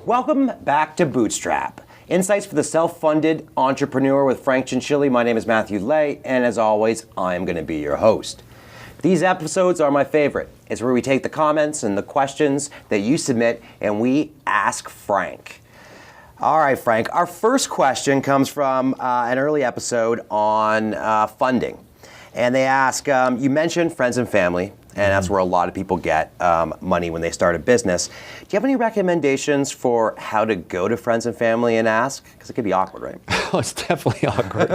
Welcome back to Bootstrap. Insights for the self-funded entrepreneur with Frank Chinchilli. My name is Matthew Lay, and as always, I am going to be your host. These episodes are my favorite. It's where we take the comments and the questions that you submit, and we ask Frank. All right, Frank, our first question comes from an early episode on funding. And they ask, you mentioned friends and family, and that's where a lot of people get money when they start a business. Do you have any recommendations for how to go to friends and family and ask? Because it could be awkward, right? Oh, it's definitely awkward.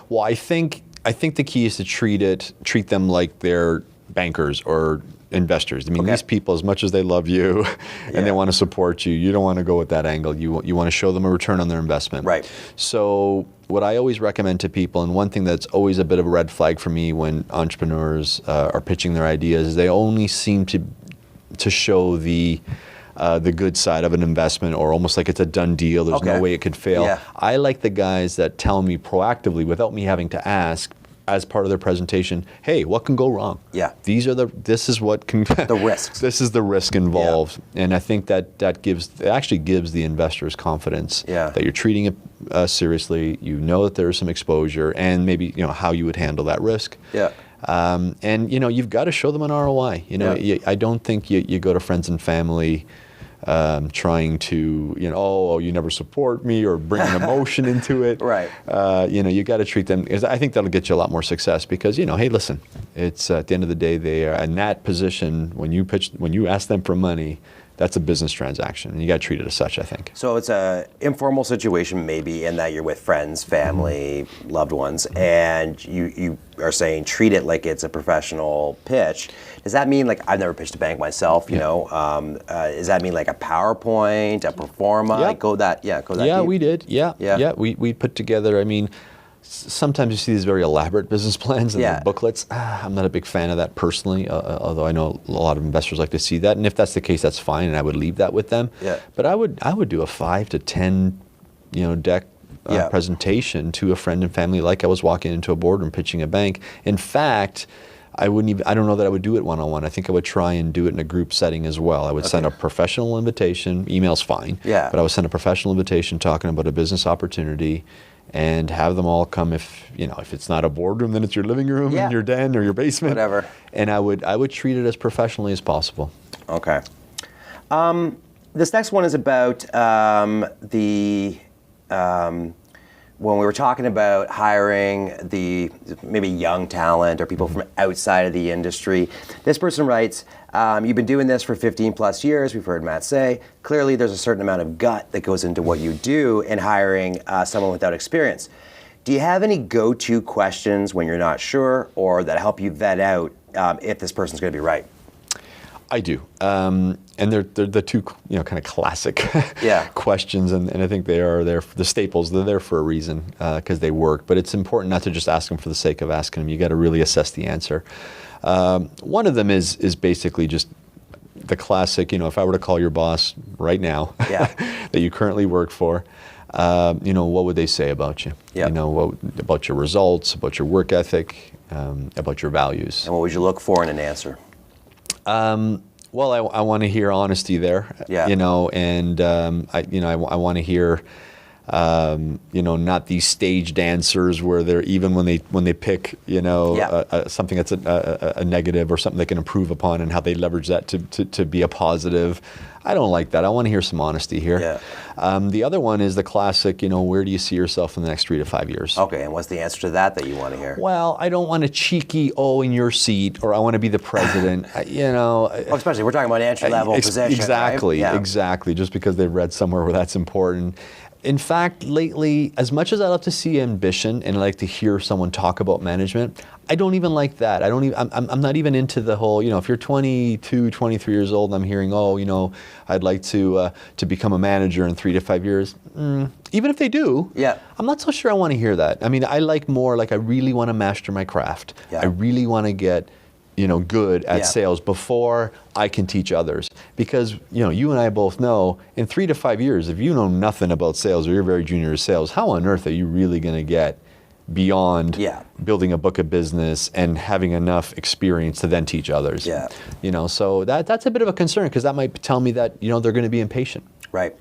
Well, I think the key is to treat them like they're bankers or investors. I mean, these people, as much as they love you and they want to support you, you don't want to go with that angle. You want to show them a return on their investment. Right. So what I always recommend to people, and one thing that's always a bit of a red flag for me when entrepreneurs are pitching their ideas, is they only seem to show the good side of an investment, or almost like it's a done deal. There's no way it could fail. Yeah. I like the guys that tell me proactively, without me having to ask, as part of their presentation, hey, what can go wrong? Yeah. This is what can the risks. This is the risk involved, and I think that actually gives the investors confidence that you're treating it seriously. You know that there's some exposure, and maybe how you would handle that risk. Yeah. And you've got to show them an ROI. I don't think you go to friends and family trying to, you never support me, or bring an emotion into it. Right. You got to treat them, because I think that'll get you a lot more success, because, hey, listen, it's at the end of the day, they are in that position when you ask them for money, that's a business transaction, and you got to treat it as such, I think. So it's a informal situation, maybe, in that you're with friends, family, loved ones, and you are saying treat it like it's a professional pitch. Does that mean, like, I've never pitched a bank myself, does that mean like a PowerPoint, a pro forma? Yeah. Go that Yeah, deep? we did. Yeah. We put together, sometimes you see these very elaborate business plans and the booklets. I'm not a big fan of that personally, although I know a lot of investors like to see that. And if that's the case, that's fine, and I would leave that with them. Yeah. But I would do a 5 to 10, deck presentation to a friend and family, like I was walking into a boardroom pitching a bank. In fact, I don't know that I would do it one-on-one. I think I would try and do it in a group setting as well. I would send a professional invitation. Email's fine. Yeah. But I would send a professional invitation talking about a business opportunity, and have them all come. If it's not a boardroom, then it's your living room, and your den, or your basement. Whatever. And I would treat it as professionally as possible. Okay. This next one is about when we were talking about hiring the maybe young talent or people from outside of the industry. This person writes, you've been doing this for 15 plus years, we've heard Matt say. Clearly there's a certain amount of gut that goes into what you do in hiring someone without experience. Do you have any go-to questions when you're not sure, or that help you vet out if this person's going to be right? I do, and they're the two kind of classic questions, and I think they are there for the staples. They're there for a reason, because they work. But it's important not to just ask them for the sake of asking them. You got to really assess the answer. One of them is basically just the classic. If I were to call your boss right now, that you currently work for, what would they say about you? Yep. What about your results, about your work ethic, about your values? And what would you look for in an answer? Well, I want to hear honesty there, and I want to hear, not these staged answers where they're, even when they pick, something that's a negative or something they can improve upon, and how they leverage that to be a positive. I don't like that. I want to hear some honesty here. Yeah. The other one is the classic, where do you see yourself in the next 3 to 5 years? Okay, and what's the answer to that you want to hear? Well, I don't want a cheeky, in your seat, or I want to be the president, especially we're talking about entry-level position. Exactly, right? Exactly, just because they've read somewhere where that's important. In fact, lately, as much as I love to see ambition and I like to hear someone talk about management, I don't even like that. I'm not even into the whole, if you're 22, 23 years old, and I'm hearing, I'd like to become a manager in 3 to 5 years. Even if they do, I'm not so sure I want to hear that. I like more, like, I really want to master my craft. I really want to get good at sales before I can teach others. Because, you and I both know, in 3 to 5 years, if you know nothing about sales, or you're very junior to sales, how on earth are you really going to get beyond Yeah. building a book of business and having enough experience to then teach others. Yeah. So that's a bit of a concern, because that might tell me that they're going to be impatient. Right.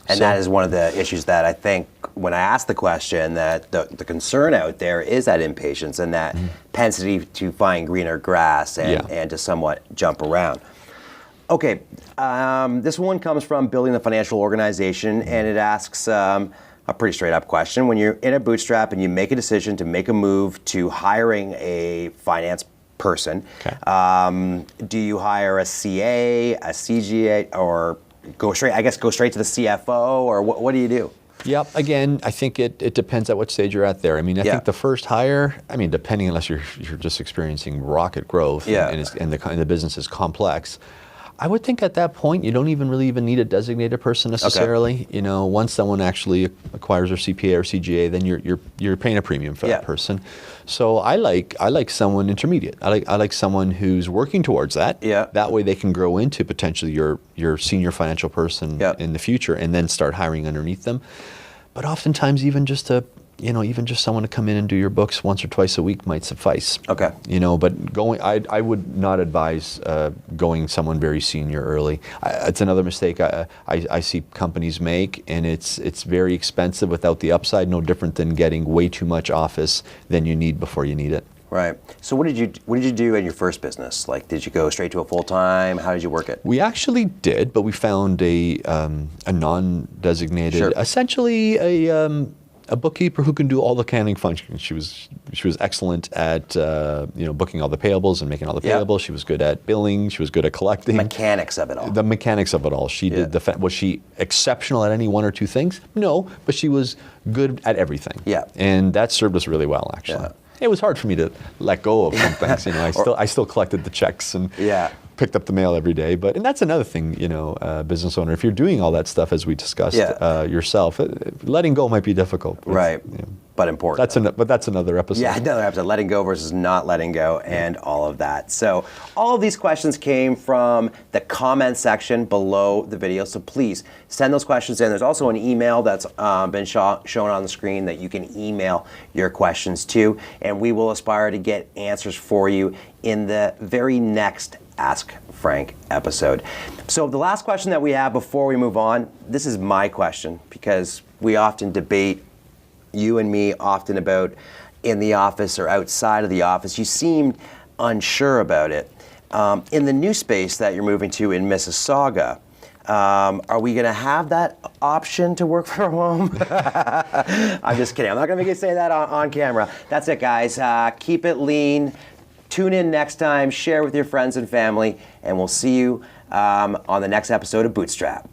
And So- that is one of the issues that I think when I asked the question, that the concern out there is that impatience and that propensity to find greener grass and to somewhat jump around. Okay, this one comes from Building the Financial Organization, and it asks a pretty straight up question. When you're in a bootstrap and you make a decision to make a move to hiring a finance person, do you hire a CA, a CGA, or go straight to the CFO, or what do you do? Yep. Again, I think it depends at what stage you're at there. I mean, I think the first hire, depending, unless you're just experiencing rocket growth and the business is complex, I would think at that point you don't even need a designated person necessarily. Okay. Once someone actually acquires their CPA or CGA, then you're paying a premium for that person. So I like someone intermediate. I like someone who's working towards that. Yeah. That way they can grow into potentially your senior financial person in the future, and then start hiring underneath them. But oftentimes even just someone to come in and do your books once or twice a week might suffice. Okay. But I would not advise going someone very senior early. It's another mistake I see companies make, and it's very expensive without the upside. No different than getting way too much office than you need before you need it. Right. So what did you do in your first business? Like, did you go straight to a full-time? How did you work it? We actually did, but we found a non-designated, essentially a bookkeeper who can do all the accounting functions. She was excellent at booking all the payables and making all the payables. She was good at billing. She was good at collecting. Mechanics of it all. The mechanics of it all. She did was she exceptional at any one or two things? No, but she was good at everything. Yeah. And that served us really well, actually. Yeah. It was hard for me to let go of some things. I still collected the checks and picked up the mail every day. And that's another thing, business owner. If you're doing all that stuff as we discussed yourself, letting go might be difficult. Right. But important. But that's another episode. Yeah, another episode. Letting go versus not letting go, and all of that. So all of these questions came from the comment section below the video. So please send those questions in. There's also an email that's been shown on the screen that you can email your questions to, and we will aspire to get answers for you in the very next Ask Frank episode. So the last question that we have before we move on, this is my question, because we often debate, you and me often, about in the office or outside of the office. You seemed unsure about it. In the new space that you're moving to in Mississauga, are we going to have that option to work from home? I'm just kidding. I'm not going to make you say that on camera. That's it, guys. Keep it lean. Tune in next time. Share with your friends and family. And we'll see you on the next episode of Bootstrap.